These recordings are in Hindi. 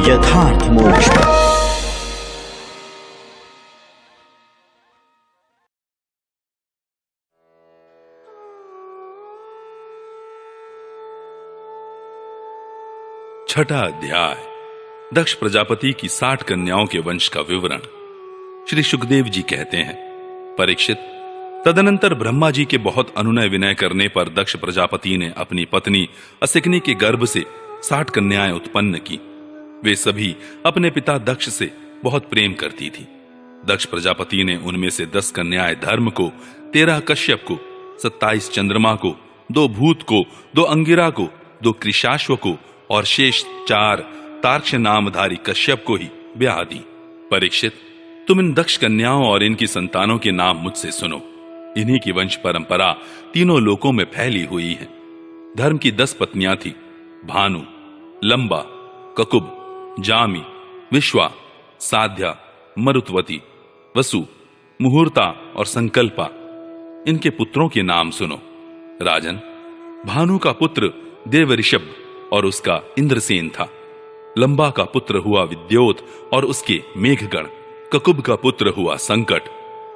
यथार्थ मोक्ष पथ। छठा अध्याय, दक्ष प्रजापति की 60 कन्याओं के वंश का विवरण। श्री सुखदेव जी कहते हैं, परीक्षित, तदनंतर ब्रह्मा जी के बहुत अनुनय विनय करने पर दक्ष प्रजापति ने अपनी पत्नी असिकनी के गर्भ से 60 कन्याएं उत्पन्न की। वे सभी अपने पिता दक्ष से बहुत प्रेम करती थी। दक्ष प्रजापति ने उनमें से 10 कन्याएं धर्म को, 13 कश्यप को, 27 चंद्रमा को, 2 भूत को, 2 अंगिरा को, 2 कृशाश्व को और शेष 4 तार्क्ष नामधारी कश्यप को ही ब्याह दी। परीक्षित, तुम इन दक्ष कन्याओं और इनकी संतानों के नाम मुझसे सुनो। इन्हीं की वंश परंपरा तीनों लोकों में फैली हुई है। धर्म की 10 पत्नियां थी, भानु, लंबा, ककुब, जामी, विश्वा, साध्या, मरुत्वती, वसु, मुहूर्ता और संकल्पा। इनके पुत्रों के नाम सुनो। राजन, भानु का पुत्र देव ऋषभ और उसका इंद्रसेन था। लंबा का पुत्र हुआ विद्योत और उसके मेघगण। ककुब का पुत्र हुआ संकट,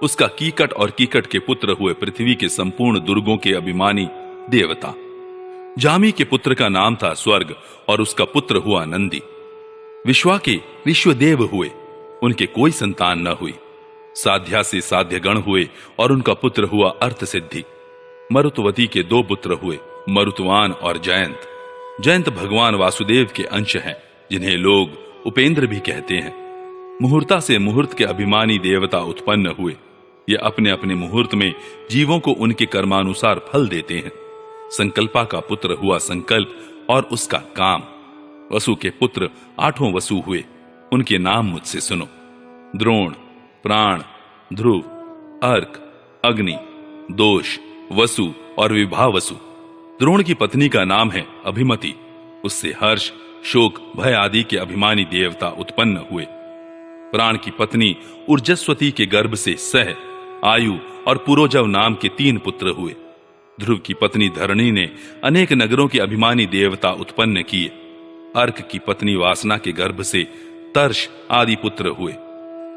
उसका कीकट और कीकट के पुत्र हुए पृथ्वी के संपूर्ण दुर्गों के अभिमानी देवता। जामी के पुत्र का नाम था स्वर्ग और उसका पुत्र हुआ नंदी। विश्वा के विश्वदेव हुए, उनके कोई संतान न हुई। साध्या से साध्यगण हुए और उनका पुत्र हुआ अर्थ सिद्धि। मरुत्वती के 2 पुत्र हुए, मरुतवान और जयंत। जयंत भगवान वासुदेव के अंश हैं, जिन्हें लोग उपेंद्र भी कहते हैं। मुहूर्ता से मुहूर्त के अभिमानी देवता उत्पन्न हुए। ये अपने अपने मुहूर्त में जीवों को उनके कर्मानुसार फल देते हैं। संकल्पा का पुत्र हुआ संकल्प और उसका काम। वसु के पुत्र 8 वसु हुए, उनके नाम मुझसे सुनो। द्रोण, प्राण, ध्रुव, अर्क, अग्नि, दोष, वसु और विभावसु। द्रोण की पत्नी का नाम है अभिमति। उससे हर्ष, शोक, भय आदि के अभिमानी देवता उत्पन्न हुए। प्राण की पत्नी ऊर्जस्वती के गर्भ से सह, आयु और पुरोजव नाम के 3 पुत्र हुए। ध्रुव की पत्नी धरणी ने अनेक नगरों के अभिमानी देवता उत्पन्न किए। अर्क की पत्नी वासना के गर्भ से तर्ष आदि पुत्र हुए।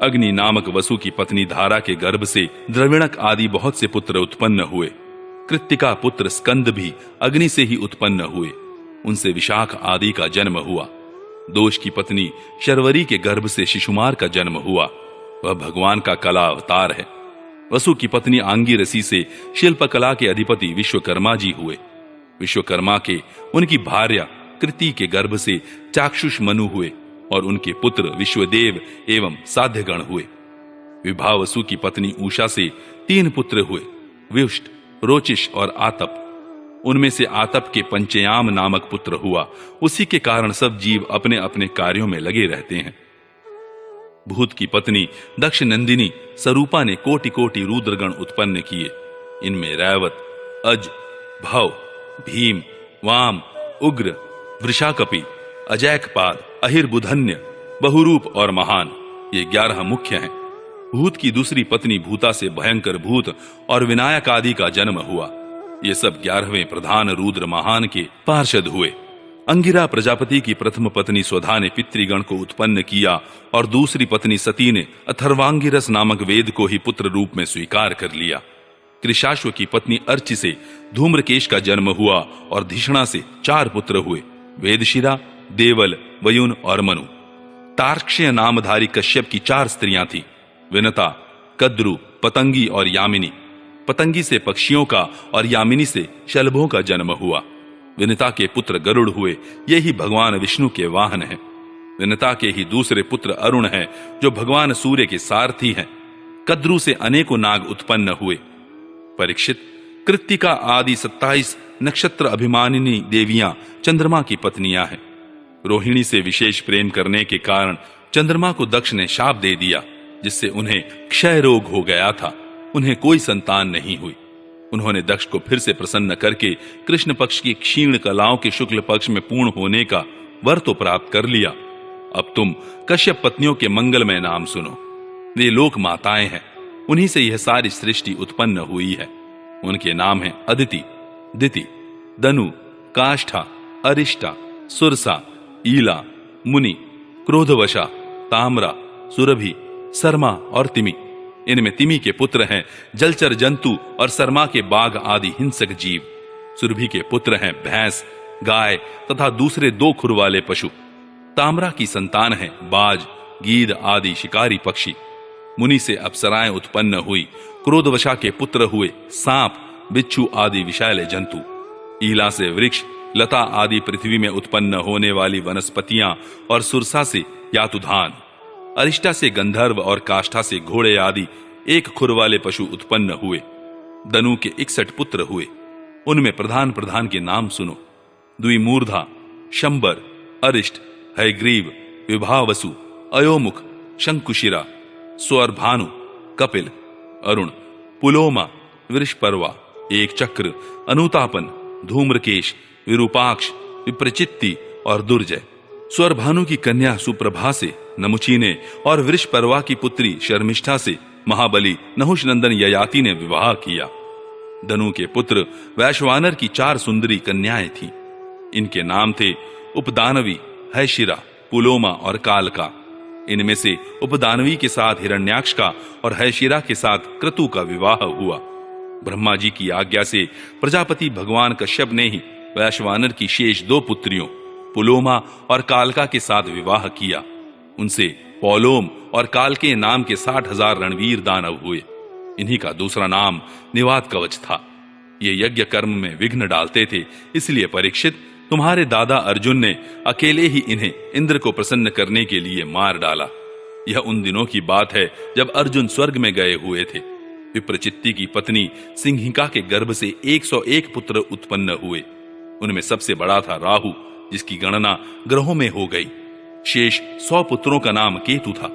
अग्नि नामक वसु की पत्नी धारा के गर्भ से द्रविणक आदि बहुत से पुत्र उत्पन्न हुए। कृत्तिका पुत्र स्कंद भी अग्नि से ही उत्पन्न हुए, उनसे विशाख आदि का जन्म हुआ। दोष की पत्नी शर्वरी के गर्भ से शिशुमार का जन्म हुआ, वह भगवान का कला अवतार है। वसु की पत्नी आंगिरसी से शिल्पकला के अधिपति विश्वकर्मा जी हुए। विश्वकर्मा के उनकी भार्या कृति के गर्भ से चाक्षुष मनु हुए और उनके पुत्र विश्वदेव एवं साध्यगण हुए। विभावसु की पत्नी उषा से 3 पुत्र हुए, व्युष्ट, रोचिश और आतप। उनमें से आतप के पंचयाम नामक पुत्र हुआ। उसी के कारण सब जीव अपने अपने कार्यों में लगे रहते हैं। भूत की पत्नी दक्ष नंदिनी सरूपा ने कोटि कोटि रुद्रगण उत्पन्न किए। इनमें रैवत, अज, भव, भीम, वाम, उग्र, वृषाकपि, अजैकपाद, अहिर्बुधन्य, बहुरूप और महान, ये 11 मुख्य हैं। भूत की दूसरी पत्नी भूता से भयंकर भूत और विनायक आदि का जन्म हुआ। ये सब 11वें प्रधान रुद्र महान के पार्षद हुए। अंगिरा प्रजापति की प्रथम पत्नी स्वधा ने पितृगण को उत्पन्न किया और दूसरी पत्नी सती ने अथर्वांगिरस नामक वेद को ही पुत्र रूप में स्वीकार कर लिया। कृशाश्व की पत्नी अर्चि से धूम्रकेश का जन्म हुआ और धिषणा से 4 पुत्र हुए, वेदशिरा, देवल, वयुन और मनु। तार्क्ष्य नामधारी कश्यप की 4 स्त्रियां थीं, विनता, कद्रु, पतंगी और यामिनी। पतंगी से पक्षियों का और यामिनी से शलभों का जन्म हुआ। विनिता के पुत्र गरुड़ हुए, ये ही भगवान विष्णु के वाहन हैं। विनिता के ही दूसरे पुत्र अरुण हैं, जो भगवान सूर्य के सारथी हैं। कद्रु से अनेकों नाग उत्पन्न हुए। परीक्षित, कृत्तिका आदि 27 नक्षत्र अभिमानिनी देवियां चंद्रमा की पत्नियां हैं। रोहिणी से विशेष प्रेम करने के कारण चंद्रमा को दक्ष ने शाप दे दिया, जिससे उन्हें क्षय रोग हो गया था। उन्हें कोई संतान नहीं हुई। उन्होंने दक्ष को फिर से प्रसन्न करके कृष्ण पक्ष की क्षीण कलाओं के शुक्ल पक्ष में पूर्ण होने का वर तो प्राप्त कर लिया। अब तुम कश्यप पत्नियों के मंगलमय नाम सुनो। वे लोक माताएं हैं, उन्हीं से यह सारी सृष्टि उत्पन्न हुई है। उनके नाम हैं अदिति, दिति, दनु, काष्ठा, अरिष्टा, सुरसा, ईला, मुनि, क्रोधवशा, ताम्रा, सुरभि, सरमा और तिमि। इनमें तिमि के पुत्र हैं जलचर जंतु और सरमा के बाघ आदि हिंसक जीव। सुरभि के पुत्र हैं भैंस, गाय तथा दूसरे 2 खुर वाले पशु। ताम्रा की संतान है बाज, गीद आदि शिकारी पक्षी। मुनि से अप्सराएं उत्पन्न हुई। क्रोधवशा के पुत्र हुए सांप, बिच्छू आदि विषैले जंतु। ईला से वृक्ष, लता आदि पृथ्वी में उत्पन्न होने वाली वनस्पतियां और सुरसा से यातुधान। अरिष्टा से गंधर्व और काष्ठा से घोड़े आदि 1 खुर वाले पशु उत्पन्न हुए। दनु के 61 पुत्र हुए। उनमें प्रधान प्रधान के नाम सुनो। द्विमूर्धा, शंबर, अरिष्ट, हयग्रीव, विभावसु, अयोमुख, शंकुशिरा, स्वरभानु, कपिल, अरुण, पुलोमा, वृषपर्वा, एक चक्र, अनुतापन, धूम्रकेश, विरूपाक्ष, विप्रचित्ति और दुर्जय। स्वरभानु की कन्या सुप्रभा से नमुची ने और वृषपर्वा की पुत्री शर्मिष्ठा से महाबली नहुषनंदन ययाति ने विवाह किया। दनु के पुत्र वैश्वानर की 4 सुंदरी कन्याएं थीं। इनके नाम थे उपदानवी, हैशिरा, पुलोमा और कालका। इनमें से उपदानवी के साथ हिरण्याक्ष का और हैशिरा के साथ क्रतु का विवाह हुआ। ब्रह्मा जी की आज्ञा से प्रजापति भगवान कश्यप ने ही वैश्वानर की शेष 2 पुत्रियों पुलोमा और कालका के साथ विवाह किया। उनसे पौलोम और कालके नाम के 60,000 रणवीर दानव हुए। इन्हीं का दूसरा नाम निवात कवच था। ये यज्ञ कर्म में विघ्न डालते थे, इसलिए परीक्षित तुम्हारे दादा अर्जुन ने अकेले ही इन्हें इंद्र को प्रसन्न करने के लिए मार डाला। यह उन दिनों की बात है जब अर्जुन स्वर्ग में गए हुए थे। विप्रचित्ति की पत्नी सिंहिका के गर्भ से 101 पुत्र उत्पन्न हुए। उनमें सबसे बड़ा था राहु, जिसकी गणना ग्रहों में हो गई। शेष 100 पुत्रों का नाम केतु था।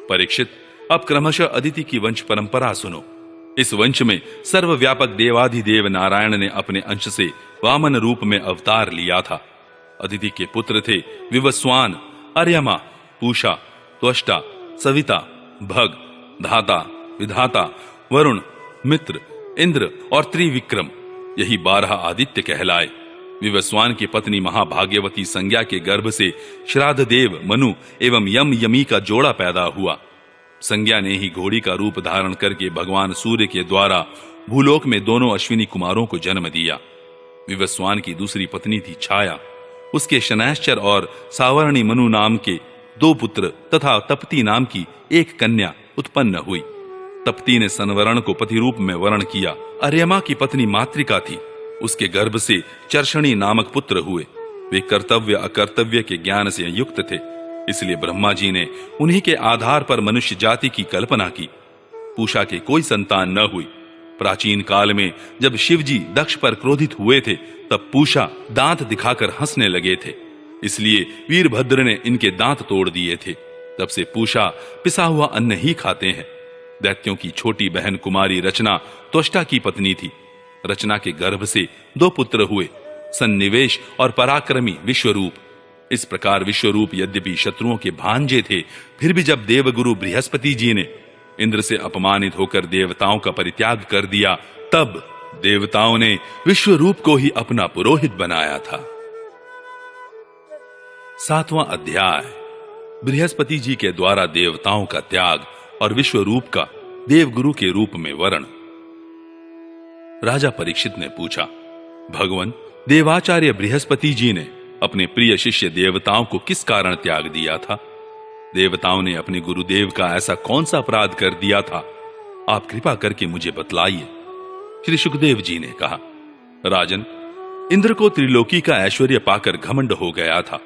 परीक्षित, अब क्रमशः अदिति की वंश परंपरा सुनो। इस वंश में सर्वव्यापक देवाधिदेव नारायण ने अपने अंश से वामन रूप में अवतार लिया था। अदिति के पुत्र थे विवस्वान, अर्यमा, पूषा, त्वष्टा, सविता, भग, धाता, विधाता, वरुण, मित्र, इंद्र और त्रिविक्रम। यही 12 आदित्य कहलाए। विवस्वान की पत्नी महाभाग्यवती संज्ञा के गर्भ से श्राद्ध देव मनु एवं यम यमी का जोड़ा पैदा हुआ। संज्ञा ने ही घोड़ी का रूप धारण करके भगवान सूर्य के द्वारा भूलोक में दोनों अश्विनी कुमारों को जन्म दिया। विवस्वान की दूसरी पत्नी थी छाया। उसके शनैश्चर और सावर्णी मनु नाम के 2 पुत्र तथा तप्ती नाम की 1 कन्या उत्पन्न हुई। तप्ती ने सनवरण को पति रूप में वर्ण किया। अर्यमा की पत्नी मातृका थी। उसके गर्भ से चर्षणी नामक पुत्र हुए। वे कर्तव्य अकर्तव्य के ज्ञान से युक्त थे, इसलिए ब्रह्मा जी ने उन्हीं के आधार पर मनुष्य जाति की कल्पना की। पूषा के कोई संतान न हुई। प्राचीन काल में जब शिवजी दक्ष पर क्रोधित हुए थे, तब पूषा दांत दिखाकर हंसने लगे थे, इसलिए वीरभद्र ने इनके दांत तोड़ दिए थे। तब से पूषा पिसा हुआ अन्न ही खाते हैं। दैत्यों की छोटी बहन कुमारी रचना त्वष्टा की पत्नी थी। रचना के गर्भ से 2 पुत्र हुए, सन्निवेश और पराक्रमी विश्वरूप। इस प्रकार विश्वरूप यद्यपि शत्रुओं के भांजे थे, फिर भी जब देवगुरु बृहस्पति जी ने इंद्र से अपमानित होकर देवताओं का परित्याग कर दिया, तब देवताओं ने विश्वरूप को ही अपना पुरोहित बनाया था। 7वां अध्याय, बृहस्पति जी के द्वारा देवताओं का त्याग और विश्वरूप का देवगुरु के रूप में वर्ण। राजा परीक्षित ने पूछा, भगवान, देवाचार्य बृहस्पति जी ने अपने प्रिय शिष्य देवताओं को किस कारण त्याग दिया था? देवताओं ने अपने गुरुदेव का ऐसा कौन सा अपराध कर दिया था? आप कृपा करके मुझे बतलाइए। श्री सुखदेव जी ने कहा, राजन, इंद्र को त्रिलोकी का ऐश्वर्य पाकर घमंड हो गया था।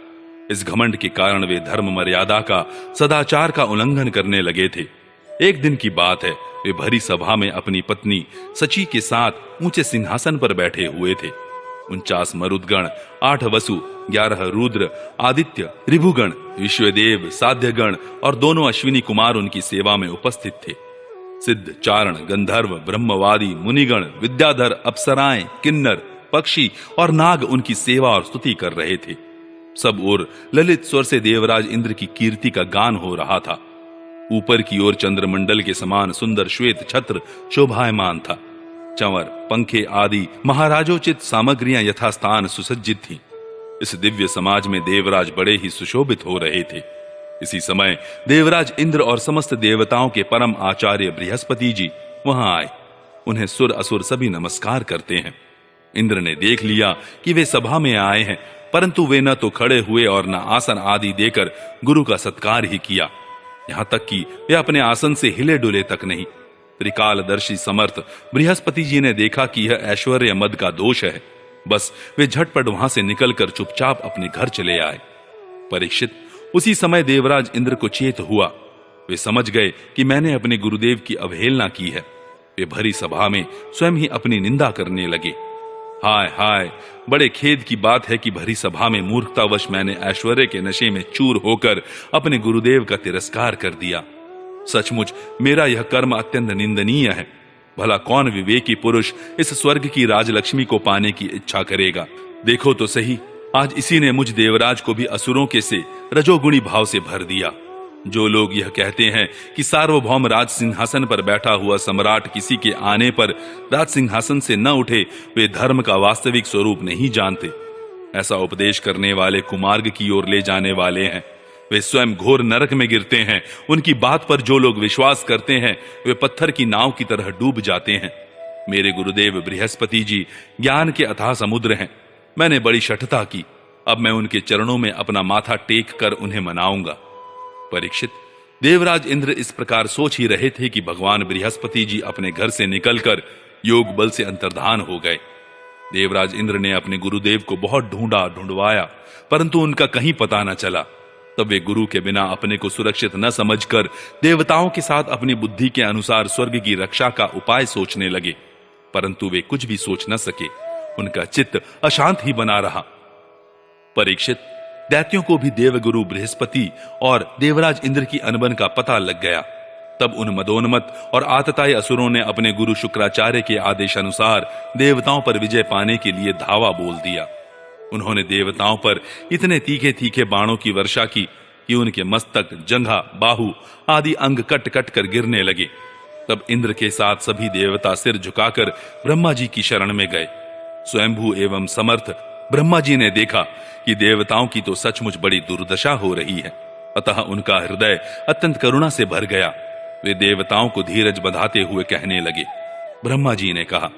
इस घमंड के कारण वे धर्म मर्यादा का, सदाचार का उल्लंघन करने लगे थे। एक दिन की बात है, वे भरी सभा में अपनी पत्नी सची के साथ ऊंचे सिंहासन पर बैठे हुए थे। 49 मरुदगण, 8 वसु, 11 रुद्र, आदित्य, ऋभुगण, विश्वदेव, साध्यगण और दोनों अश्विनी कुमार उनकी सेवा में उपस्थित थे। सिद्ध, चारण, गंधर्व, ब्रह्मवादी, मुनिगण, विद्याधर, अप्सराएं, किन्नर, पक्षी और नाग उनकी सेवा और स्तुति कर रहे थे। सब ओर ललित स्वर से देवराज इंद्र की कीर्ति का गान हो रहा था। ऊपर की ओर चंद्रमंडल के समान सुंदर श्वेत छत्र शोभायमान था। चंवर, पंखे आदि महाराजोचित सामग्रियां यथास्थान सुसज्जित थीं। इस दिव्य समाज में देवराज बड़े ही सुशोभित हो रहे थे। इसी समय देवराज इंद्र और समस्त देवताओं के परम आचार्य बृहस्पति जी वहां आए। उन्हें सुर असुर सभी नमस्कार करते हैं। इंद्र ने देख लिया कि वे सभा में आए हैं, परंतु वे न तो खड़े हुए और न आसन आदि देकर गुरु का सत्कार ही किया। यहां तक कि वे अपने आसन से हिले डुले तक नहीं। त्रिकालदर्शी समर्थ बृहस्पति जी ने देखा कि यह ऐश्वर्य मद का दोष है। बस वे झटपट वहां से निकलकर चुपचाप अपने घर चले आए। परीक्षित, उसी समय देवराज इंद्र को चेत हुआ। वे समझ गए कि मैंने अपने गुरुदेव की अवहेलना की है। वे भरी सभा में स्वयं ही अपनी निंदा करने लगे। हाय हाय, बड़े खेद की बात है कि भरी सभा में मूर्खतावश मैंने ऐश्वर्य के नशे में चूर होकर अपने गुरुदेव का तिरस्कार कर दिया। सचमुच मेरा यह कर्म अत्यंत निंदनीय है। भला कौन विवेकी पुरुष इस स्वर्ग की राजलक्ष्मी को पाने की इच्छा करेगा। देखो तो सही, आज इसी ने मुझ देवराज को भी असुरों के से रजोगुणी भाव से भर दिया। जो लोग यह कहते हैं कि सार्वभौम राज सिंहासन पर बैठा हुआ सम्राट किसी के आने पर राज सिंहासन से न उठे, वे धर्म का वास्तविक स्वरूप नहीं जानते। ऐसा उपदेश करने वाले कुमार्ग की ओर ले जाने वाले हैं। वे स्वयं घोर नरक में गिरते हैं। उनकी बात पर जो लोग विश्वास करते हैं वे पत्थर की नाव की तरह डूब जाते हैं। मेरे गुरुदेव बृहस्पति जी ज्ञान के अथाह समुद्र हैं। मैंने बड़ी शठता की। अब मैं उनके चरणों में अपना माथा टेक कर उन्हें मनाऊंगा। परीक्षित, देवराज इंद्र इस प्रकार सोच ही रहे थे कि भगवान बृहस्पति जी अपने घर से निकलकर योग बल से अंतर्धान हो गए। देवराज इंद्र ने अपने गुरुदेव को बहुत ढूंढवाया, परंतु उनका कहीं पता न चला। तब वे गुरु के बिना अपने को सुरक्षित न समझकर देवताओं के साथ अपनी बुद्धि के अनुसार स्वर्ग की रक्षा का उपाय सोचने लगे, परंतु वे कुछ भी सोच न सके। उनका चित्त अशांत ही बना रहा। परीक्षित, दैत्यों को भी देवगुरु बृहस्पति और देवराज इंद्र की अनबन का पता लग गया। तब उन मदोन्मत्त और आतताई असुरों ने अपने गुरु शुक्राचार्य के आदेशानुसार देवताओं पर विजय पाने के लिए धावा बोल दिया। उन्होंने देवताओं पर इतने तीखे तीखे बाणों की वर्षा की कि उनके मस्तक, जंघा, बाहु आदि अंग कट कट कर गिरने लगे। तब इंद्र के साथ सभी देवता सिर झुकाकर ब्रह्मा जी की शरण में गए। स्वयंभू एवं समर्थ ब्रह्मा जी ने देखा कि देवताओं की तो सचमुच बड़ी दुर्दशा हो रही है। अतः उनका हृदय अत्यंत करुणा से भर गया। वे देवताओं को धीरज बंधाते हुए कहने लगे। ब्रह्मा जी ने कहा,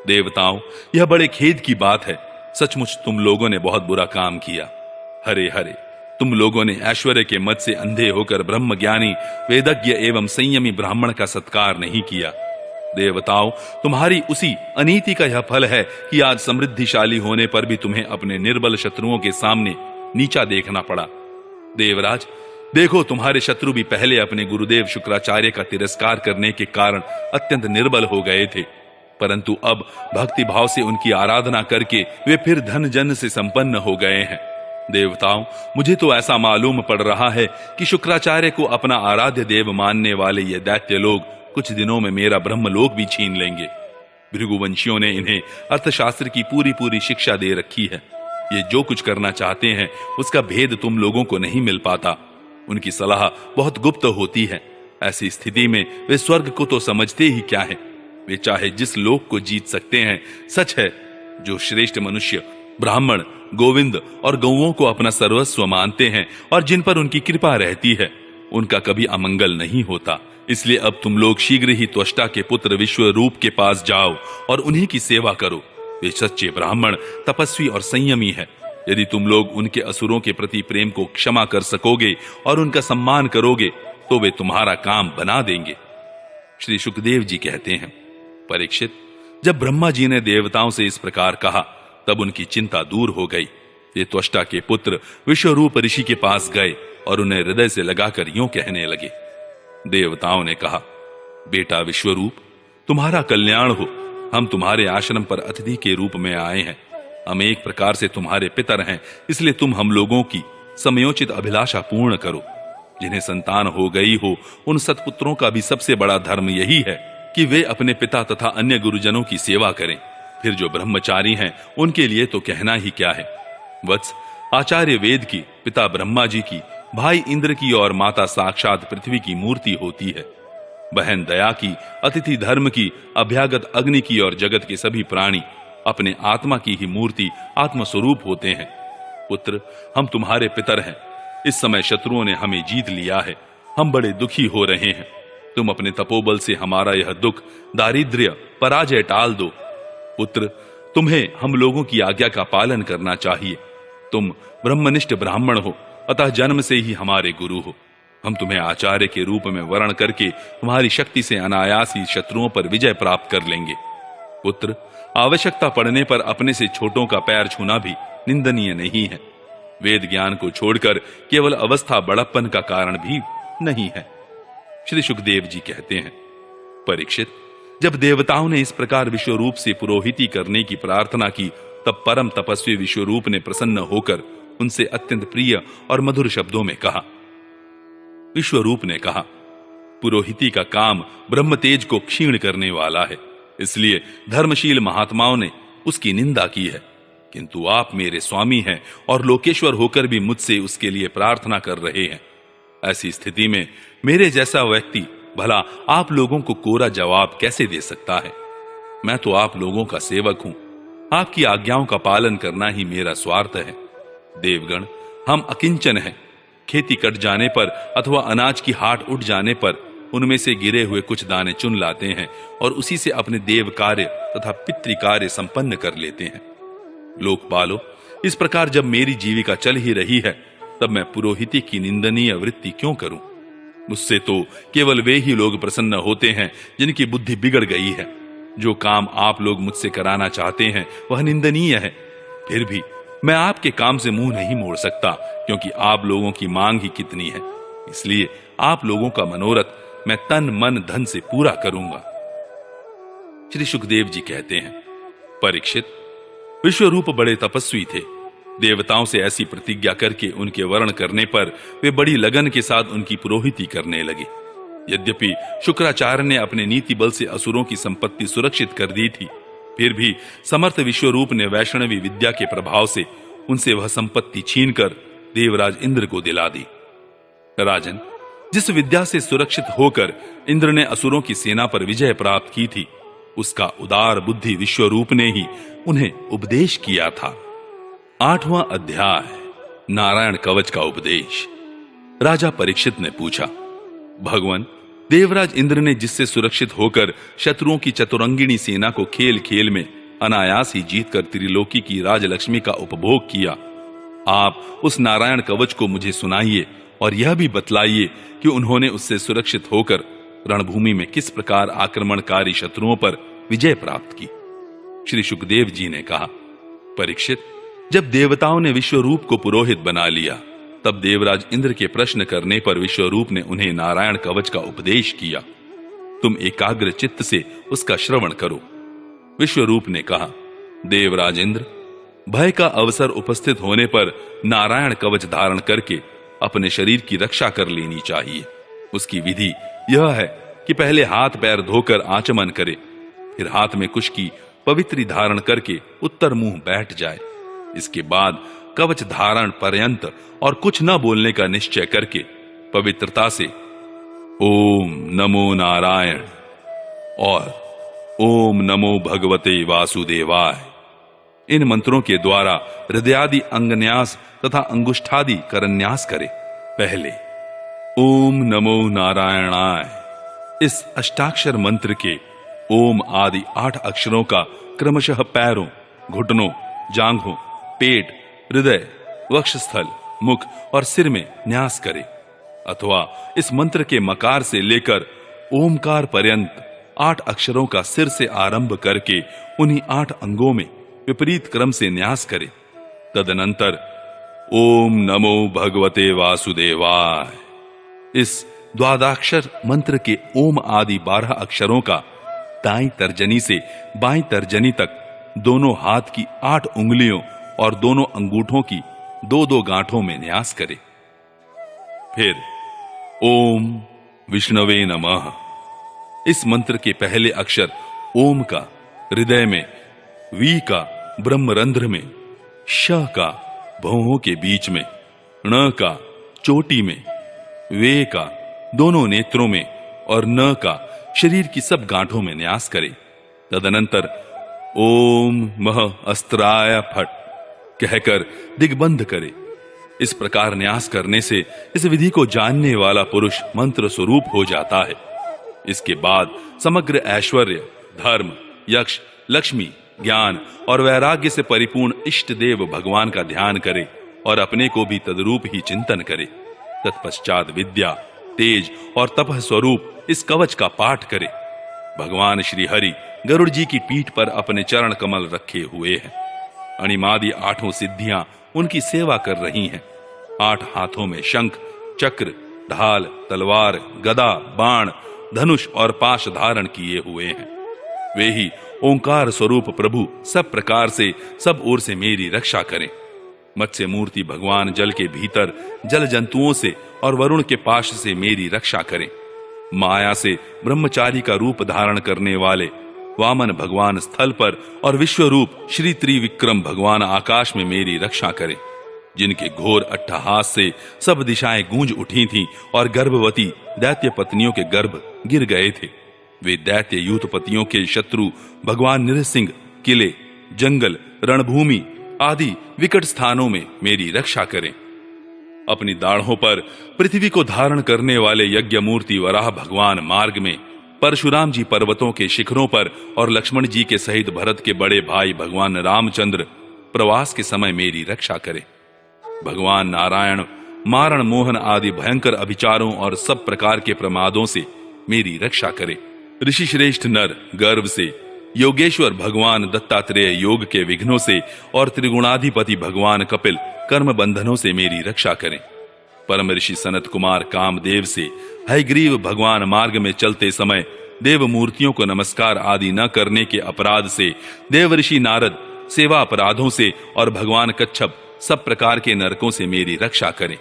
देवताओं, यह बड़े खेद की बात है। सचमुच तुम लोगों ने बहुत बुरा काम किया। हरे हरे, तुम लोगों ने ऐश्वर्य के मद से अंधे होकर ब्रह्मज्ञानी, वेदज्ञ एवं संयमी ब्राह्मण का सत्कार नहीं किया। देवताओं, तुम्हारी उसी अनीति का यह फल है कि आज समृद्धिशाली होने पर भी तुम्हें अपने निर्बल शत्रुओं के सामने नीचा देखना पड़ा। देवराज, देखो, तुम्हारे शत्रु भी पहले अपने गुरुदेव शुक्राचार्य का तिरस्कार करने के कारण अत्यंत निर्बल हो गए थे, परंतु अब भक्ति भाव से उनकी आराधना करके वे फिर धन जन से संपन्न हो गए हैं। देवताओं, मुझे तो ऐसा मालूम पड़ रहा है कि शुक्राचार्य को अपना आराध्य देव मानने वाले ये दैत्य लोग कुछ दिनों में मेरा ब्रह्मलोक भी छीन लेंगे। भृगुवंशियों ने इन्हें अर्थशास्त्र की पूरी पूरी शिक्षा दे रखी है। ये जो कुछ करना चाहते हैं उसका भेद तुम लोगों को नहीं मिल पाता। उनकी सलाह बहुत गुप्त होती है। ऐसी स्थिति में वे स्वर्ग को तो समझते ही क्या है। वे चाहे जिस लोक को जीत सकते हैं। सच है, जो श्रेष्ठ मनुष्य ब्राह्मण, गोविंद और गौओं को अपना सर्वस्व मानते हैं और जिन पर उनकी कृपा रहती है, उनका कभी अमंगल नहीं होता। इसलिए अब तुम लोग शीघ्र ही त्वष्टा के पुत्र विश्वरूप के पास जाओ और उन्हीं की सेवा करो। वे सच्चे ब्राह्मण, तपस्वी और संयमी है। यदि तुम लोग उनके असुरों के प्रति प्रेम को क्षमा कर सकोगे और उनका सम्मान करोगे तो वे तुम्हारा काम बना देंगे। श्री सुखदेव जी कहते हैं, परीक्षित, जब ब्रह्मा जी ने देवताओं से इस प्रकार कहा तब उनकी चिंता दूर हो गई। ये त्वष्टा के पुत्र विश्वरूप ऋषि के पास गए और उन्हें हृदय से लगाकर यूं कहने लगे। देवताओं ने कहा, बेटा विश्वरूप, तुम्हारा कल्याण हो। हम तुम्हारे आश्रम पर अतिथि के रूप में आए हैं। हम एक प्रकार से तुम्हारे पितर हैं, इसलिए तुम हम लोगों की समयोचित अभिलाषा पूर्ण करो। जिन्हें संतान हो गई हो उन सत्पुत्रों का भी सबसे बड़ा धर्म यही है कि वे अपने पिता तथा अन्य गुरुजनों की सेवा करें। फिर जो ब्रह्मचारी हैं उनके लिए तो कहना ही क्या है। वत्स, आचार्य वेद की, पिता ब्रह्मा जी की, भाई इंद्र की और माता साक्षात पृथ्वी की मूर्ति होती है। बहन दया की, अतिथि धर्म की, अभ्यागत अग्नि की और जगत के सभी प्राणी अपने आत्मा की ही मूर्ति, आत्मस्वरूप होते हैं। पुत्र, हम तुम्हारे पितर हैं। इस समय शत्रुओं ने हमें जीत लिया है, हम बड़े दुखी हो रहे हैं। तुम अपने तपोबल से हमारा यह दुख, दारिद्र्य, पराजय टाल दो। पुत्र, तुम्हें हम लोगों की आज्ञा का पालन करना चाहिए। तुम ब्रह्मनिष्ठ ब्राह्मण हो, अतः जन्म से ही हमारे गुरु हो। हम तुम्हें आचार्य के रूप में वर्ण करके तुम्हारी शक्ति से अनायास ही शत्रुओं पर विजय प्राप्त कर लेंगे। पुत्र, आवश्यकता पड़ने पर अपने से छोटों का पैर छूना भी निंदनीय नहीं है। वेद ज्ञान को छोड़कर केवल अवस्था बड़प्पन का कारण भी नहीं है। श्री सुखदेव जी कहते हैं, परीक्षित, जब देवताओं ने इस प्रकार विश्वरूप से पुरोहिती करने की प्रार्थना की, तब परम तपस्वी विश्वरूप ने प्रसन्न होकर उनसे अत्यंत प्रिय और मधुर शब्दों में कहा। विश्वरूप ने कहा, पुरोहिती का काम ब्रह्म तेज को क्षीण करने वाला है, इसलिए धर्मशील महात्माओं ने उसकी निंदा की है। किंतु आप मेरे स्वामी हैं और लोकेश्वर होकर भी मुझसे उसके लिए प्रार्थना कर रहे हैं। ऐसी स्थिति में मेरे जैसा व्यक्ति भला आप लोगों को कोरा जवाब कैसे दे सकता है? मैं तो आप लोगों का सेवक हूं। आपकी आज्ञाओं का पालन करना ही मेरा स्वार्थ है। देवगण, हम अकिंचन हैं। खेती कट जाने पर अथवा अनाज की हाट उठ जाने पर उनमें से गिरे हुए कुछ दाने चुन लाते हैं और उसी से अपने देव कार्य तथा पितृ कार्य संपन्न कर लेते हैं। लोकपालो, इस प्रकार जब मेरी जीविका चल ही रही है, तब मैं पुरोहिती की निंदनीय वृत्ति क्यों करूं? मुझसे तो केवल वे ही लोग प्रसन्न होते हैं जिनकी बुद्धि बिगड़ गई है। जो काम आप लोग मुझसे कराना चाहते हैं वह निंदनीय है। फिर भी मैं आपके काम से मुंह नहीं मोड़ सकता, क्योंकि आप लोगों की मांग ही कितनी है। इसलिए आप लोगों का मनोरथ मैं तन मन धन से पूरा करूंगा। श्री सुखदेव जी कहते हैं, परीक्षित, विश्वरूप बड़े तपस्वी थे। देवताओं से ऐसी प्रतिज्ञा करके उनके वर्ण करने पर वे बड़ी लगन के साथ उनकी पुरोहिती करने लगे। यद्यपि शुक्राचार्य ने अपने नीति बल से असुरों की संपत्ति सुरक्षित कर दी थी, फिर भी समर्थ विश्वरूप ने वैष्णवी विद्या के प्रभाव से उनसे वह संपत्ति छीनकर देवराज इंद्र को दिला दी। राजन, जिस विद्या से सुरक्षित होकर इंद्र ने असुरों की सेना पर विजय प्राप्त की थी, उसका उदार बुद्धि विश्वरूप ने ही उन्हें उपदेश किया था। 8वां अध्याय, नारायण कवच का उपदेश। राजा परीक्षित ने पूछा, भगवान, देवराज इंद्र ने जिससे सुरक्षित होकर शत्रुओं की चतुरंगिणी सेना को खेल खेल में अनायास ही जीतकर त्रिलोकी की राजलक्ष्मी का उपभोग किया, आप उस नारायण कवच को मुझे सुनाइए और यह भी बतलाइए कि उन्होंने उससे सुरक्षित होकर रणभूमि में किस प्रकार आक्रमणकारी शत्रुओं पर विजय प्राप्त की। श्री सुखदेव जी ने कहा, परीक्षित, जब देवताओं ने विश्वरूप को पुरोहित बना लिया, तब देवराज इंद्र के प्रश्न करने पर विश्वरूप ने उन्हें नारायण कवच का उपदेश किया। तुम एकाग्र चित्त से उसका श्रवण करो। विश्वरूप ने कहा, देवराज इंद्र, भय का अवसर उपस्थित होने पर नारायण कवच धारण करके अपने शरीर की रक्षा कर लेनी चाहिए। उसकी विधि यह है कि पहले हाथ पैर धोकर आचमन करे, फिर हाथ में कुश की पवित्री धारण करके उत्तर मुंह बैठ जाए। इसके बाद कवच धारण पर्यंत और कुछ न बोलने का निश्चय करके पवित्रता से ओम नमो नारायण और ओम नमो भगवते वासुदेवाय, इन मंत्रों के द्वारा हृदयादि अंगन्यास तथा अंगुष्ठादि करन्यास करे। पहले ओम नमो नारायणाय, इस अष्टाक्षर मंत्र के ओम आदि 8 अक्षरों का क्रमशः पैरों, घुटनों, जांघों, पेट, हृदय, वक्षस्थल, मुख और सिर में न्यास करे, अथवा इस मंत्र के मकार से लेकर ओमकार पर्यंत 8 अक्षरों का सिर से आरंभ करके उन्हीं 8 अंगों में विपरीत क्रम से न्यास करे। तदनंतर ओम नमो भगवते वासुदेवाय, इस द्वादशाक्षर मंत्र के ओम आदि 12 अक्षरों का दाईं तर्जनी से बाईं तर्जनी तक दोनों हाथ की 8 उंगलियों और दोनों अंगूठों की 2-2 गांठों में न्यास करे। फिर ओम विष्णवे नमः, इस मंत्र के पहले अक्षर ओम का हृदय में, वी का ब्रह्मरंध्र में, श का भौहों के बीच में, ण का चोटी में, वे का दोनों नेत्रों में और न का शरीर की सब गांठों में न्यास करे। तदनंतर ओम मह अस्त्राय फट कहकर दिग्बंध करे। इस प्रकार न्यास करने से इस विधि को जानने वाला पुरुष मंत्र स्वरूप हो जाता है। इसके बाद समग्र ऐश्वर्य, धर्म, यक्ष, लक्ष्मी, ज्ञान और वैराग्य से परिपूर्ण इष्ट देव भगवान का ध्यान करे और अपने को भी तदरूप ही चिंतन करे। तत्पश्चात विद्या, तेज और तपह स्वरूप इस कवच का पाठ करे। भगवान श्री हरि गरुड़ जी की पीठ पर अपने चरण कमल रखे हुए हैं। अणिमादि 8 सिद्धियां उनकी सेवा कर रही हैं। 8 हाथों में शंख, चक्र, ढाल, तलवार, गदा, बाण, धनुष और पाश धारण किए हुए हैं। वे ही ओंकार स्वरूप प्रभु सब प्रकार से सब ओर से मेरी रक्षा करें। मत्स्य मूर्ति भगवान जल के भीतर जल जंतुओं से और वरुण के पाश से मेरी रक्षा करें। माया से ब्रह्मचारी का रूप धारण करने वाले वामन भगवान स्थल पर और विश्वरूप श्री त्रिविक्रम भगवान आकाश में मेरी रक्षा करें। जिनके घोर अट्टहास से सब दिशाएं गूंज उठी थीं और गर्भवती दैत्य पत्नियों के गर्भ गिर गए थे, वे दैत्य यूथपतियों के शत्रु भगवान नृसिंह किले, जंगल, रणभूमि आदि विकट स्थानों में मेरी रक्षा करें। अपनी दाढ़ों पर पृथ्वी को धारण करने वाले यज्ञ मूर्ति वराह भगवान मार्ग में, परशुराम जी पर्वतों के शिखरों पर और लक्ष्मण जी के सहित भरत के बड़े भाई भगवान रामचंद्र प्रवास के समय मेरी रक्षा करें। भगवान नारायण मारण मोहन आदि भयंकर अभिचारों और सब प्रकार के प्रमादों से मेरी रक्षा करें। ऋषि श्रेष्ठ नर गर्व से, योगेश्वर भगवान दत्तात्रेय योग के विघ्नों से और त्रिगुणाधिपति भगवान कपिल कर्म बंधनों से मेरी रक्षा करें। परम ऋषि सनत कुमार कामदेव से, हयग्रीव भगवान मार्ग में चलते समय देव मूर्तियों को नमस्कार आदि न करने के अपराध से, देव ऋषि नारद सेवा अपराधों से और भगवान कच्छप सब प्रकार के नरकों से मेरी रक्षा करें।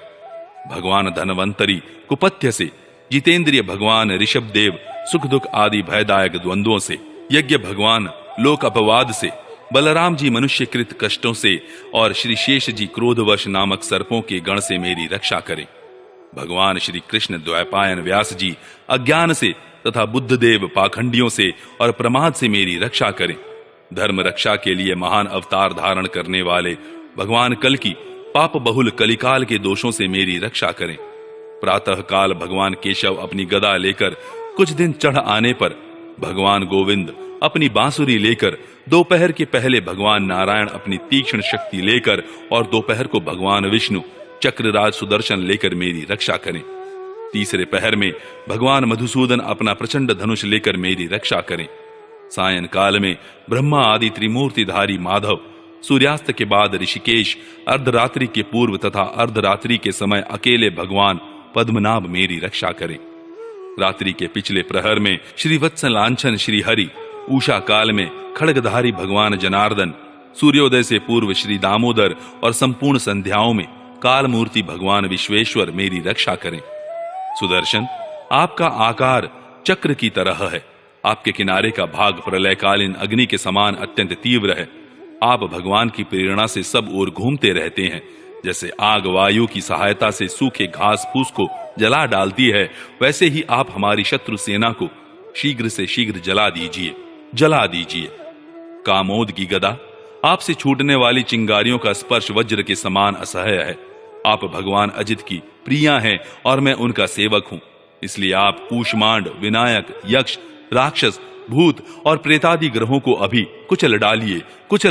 भगवान धनवंतरी कुपथ्य से, जितेंद्रिय भगवान ऋषभ देव सुख दुख आदि भयदायक द्वंद्वों से, यज्ञ भगवान लोक अपवाद से, बलराम जी मनुष्यकृत कष्टों से और श्री शेष जी क्रोधवश नामक सर्पों के गण से मेरी रक्षा करें। भगवान श्री कृष्ण द्वैपायन व्यास जी अज्ञान से तथा बुद्धदेव पाखंडियों से और प्रमाद से मेरी रक्षा करें। धर्म रक्षा के लिए महान अवतार धारण करने वाले भगवान कल की पाप बहुल कलिकाल के दोषों से मेरी रक्षा करें। प्रातः काल भगवान केशव अपनी गदा लेकर कुछ दिन चढ़ आने पर भगवान गोविंद अपनी बांसुरी लेकर, दोपहर के पहले भगवान नारायण अपनी तीक्ष्ण शक्ति लेकर और दोपहर को भगवान विष्णु चक्रराज सुदर्शन लेकर मेरी रक्षा करें। तीसरे पहर में भगवान मधुसूदन अपना प्रचंड धनुष लेकर मेरी रक्षा करें। सायं काल में ब्रह्मा आदि त्रिमूर्तिधारी माधव, सूर्यास्त के बाद ऋषिकेश, अर्धरात्रि के पूर्व तथा अर्धरात्रि के समय अकेले भगवान पद्मनाभ मेरी रक्षा करें। रात्रि के पिछले प्रहर में श्री वत्सलांछन श्री हरि, उषा काल में खड्गधारी भगवान जनार्दन, सूर्योदय से पूर्व श्री दामोदर और संपूर्ण संध्याओं में काल मूर्ति भगवान विश्वेश्वर मेरी रक्षा करें। सुदर्शन, आपका आकार चक्र की तरह है। आपके किनारे का भाग प्रलयकालीन अग्नि के समान अत्यंत तीव्र है। आप भगवान की प्रेरणा से सब ओर घूमते रहते हैं। जैसे आग वायु की सहायता से सूखे घास फूस को जला डालती है, वैसे ही आप हमारी शत्रु सेना को शीघ्र से शीघ्र जला दीजिए। कामोद की गदा, आपसे छूटने वाली चिंगारियों का स्पर्श वज्र के समान असह्य है। आप भगवान अजित की प्रिया हैं और मैं उनका सेवक हूं, इसलिए आप कूष्मांड, विनायक, यक्ष, राक्षस, भूत और प्रेतादि ग्रहों को अभी कुचल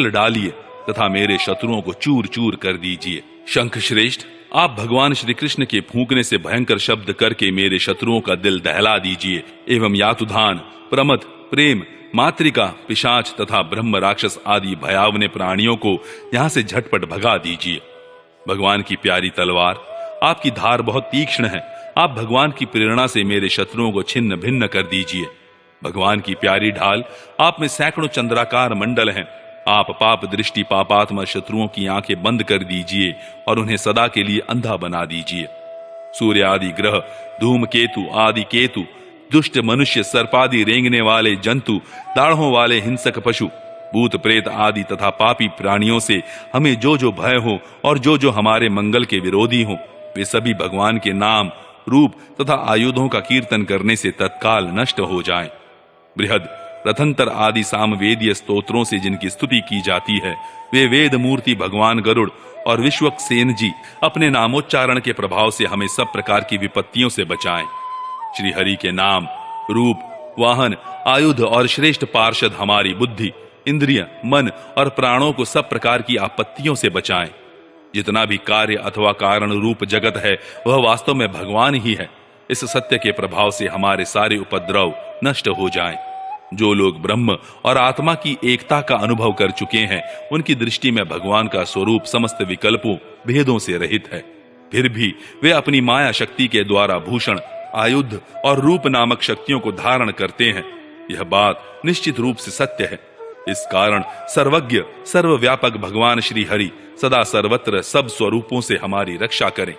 डालिए तथा मेरे शत्रुओं को चूर चूर कर दीजिए। शंख श्रेष्ठ, आप भगवान श्री कृष्ण के फूंकने से भयंकर शब्द करके मेरे शत्रुओं का दिल दहला दीजिए एवं यातुधान, प्रमथ, प्रेम, मातृका, पिशाच तथा ब्रह्म राक्षस आदि भयावने प्राणियों को यहां से झटपट भगा दीजिए। भगवान की प्यारी तलवार, आपकी धार बहुत तीक्ष्ण है। आप भगवान की प्रेरणा से मेरे शत्रुओं को छिन्न भिन्न कर दीजिए। भगवान की प्यारी ढाल, आप में सैकड़ों चंद्राकार मंडल हैं। आप पाप दृष्टि पापात्मा शत्रुओं की आंखें बंद कर दीजिए और उन्हें सदा के लिए अंधा बना दीजिए। सूर्य आदि ग्रह, धूमकेतु आदि केतु, दुष्ट मनुष्य, सर्पादि रेंगने वाले जंतु, दाढ़ों वाले हिंसक पशु, भूत प्रेत आदि तथा पापी प्राणियों से हमें जो जो भय हो और जो जो हमारे मंगल के विरोधी हो, वे सभी भगवान के नाम, रूप तथा आयुधों का कीर्तन करने से तत्काल नष्ट हो जाएं। बृहद, रथंतर आदि सामवेदीय स्तोत्रों से जिनकी स्तुति की जाती है, वे वेद मूर्ति भगवान गरुड़ और विश्वक्सेन जी अपने नामोच्चारण के प्रभाव से हमें सब प्रकार की विपत्तियों से बचाएं। श्री हरि के नाम, रूप, वाहन, आयुध और श्रेष्ठ पार्षद हमारी बुद्धि, इंद्रिय, मन और प्राणों को सब प्रकार की आपत्तियों से बचाएं। जितना भी कार्य अथवा कारण रूप जगत है वह वास्तव में भगवान ही है। इस सत्य के प्रभाव से हमारे सारे उपद्रव नष्ट हो जाएं। जो लोग ब्रह्म और आत्मा की एकता का अनुभव कर चुके हैं उनकी दृष्टि में भगवान का स्वरूप समस्त विकल्पों, भेदों से रहित है। फिर भी वे अपनी माया शक्ति के द्वारा भूषण, आयुध और रूप नामक शक्तियों को धारण करते हैं। यह बात निश्चित रूप से सत्य है। इस कारण सर्वज्ञ, सर्वव्यापक भगवान श्री हरि सदा सर्वत्र सब स्वरूपों से हमारी रक्षा करें।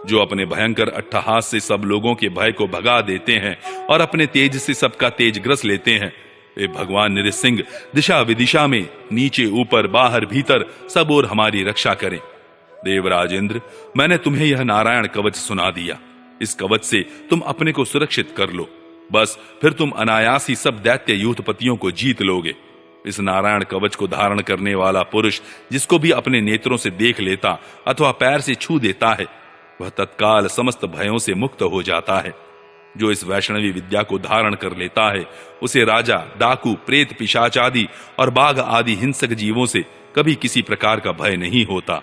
जो अपने भयंकर अट्टहास से सब लोगों के भय को भगा देते हैं और अपने तेज से सबका तेज ग्रस लेते हैं, वे भगवान नृसिंह दिशा विदिशा में, नीचे ऊपर, बाहर भीतर सब ओर हमारी रक्षा करें। देवराज इंद्र, मैंने तुम्हें यह नारायण कवच सुना दिया। इस कवच से तुम अपने को सुरक्षित कर लो। बस फिर तुम अनायास ही सब दैत्य यूथपतियों को जीत लोगे। इस नारायण कवच को धारण करने वाला पुरुष जिसको भी अपने नेत्रों से देख लेता अथवा पैर से छू देता है वह तत्काल समस्त भयों से मुक्त हो जाता है। जो इस वैष्णवी विद्या को धारण कर लेता है उसे राजा, डाकू, प्रेत, पिशाच आदि और बाघ आदि हिंसक जीवों से कभी किसी प्रकार का भय नहीं होता।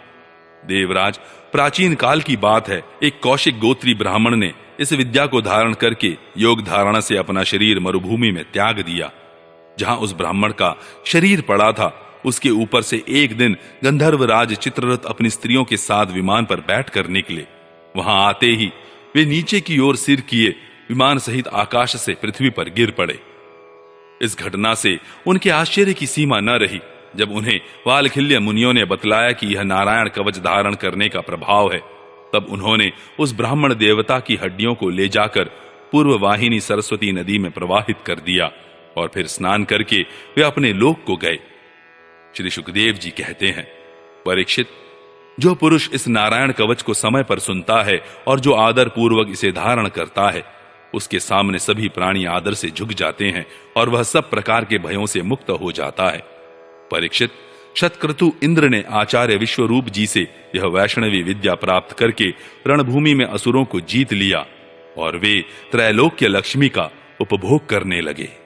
देवराज, प्राचीन काल की बात है, एक कौशिक गोत्री ब्राह्मण ने इस विद्या को धारण करके योग धारणा से अपना शरीर मरुभूमि में त्याग दिया। जहां उस ब्राह्मण का शरीर पड़ा था उसके ऊपर से एक दिन गंधर्वराज चित्ररथ अपनी स्त्रियों के साथ विमान पर बैठकर निकले। वहां आते ही वे नीचे की ओर सिर किए विमान सहित आकाश से पृथ्वी पर गिर पड़े। इस घटना से उनके आश्चर्य की सीमा न रही। जब उन्हें वालखिल्य मुनियों ने बतलाया कि यह नारायण कवच धारण करने का प्रभाव है, तब उन्होंने उस ब्राह्मण देवता की हड्डियों को ले जाकर पूर्व वाहिनी सरस्वती नदी में प्रवाहित कर दिया और फिर स्नान करके वे अपने लोक को गए। श्री सुखदेव जी कहते हैं, परीक्षित, जो पुरुष इस नारायण कवच को समय पर सुनता है और जो आदर पूर्वक इसे धारण करता है उसके सामने सभी प्राणी आदर से झुक जाते हैं और वह सब प्रकार के भयों से मुक्त हो जाता है। परीक्षित, शतक्रतु इंद्र ने आचार्य विश्वरूप जी से यह वैष्णवी विद्या प्राप्त करके रणभूमि में असुरों को जीत लिया और वे त्रैलोक्य लक्ष्मी का उपभोग करने लगे।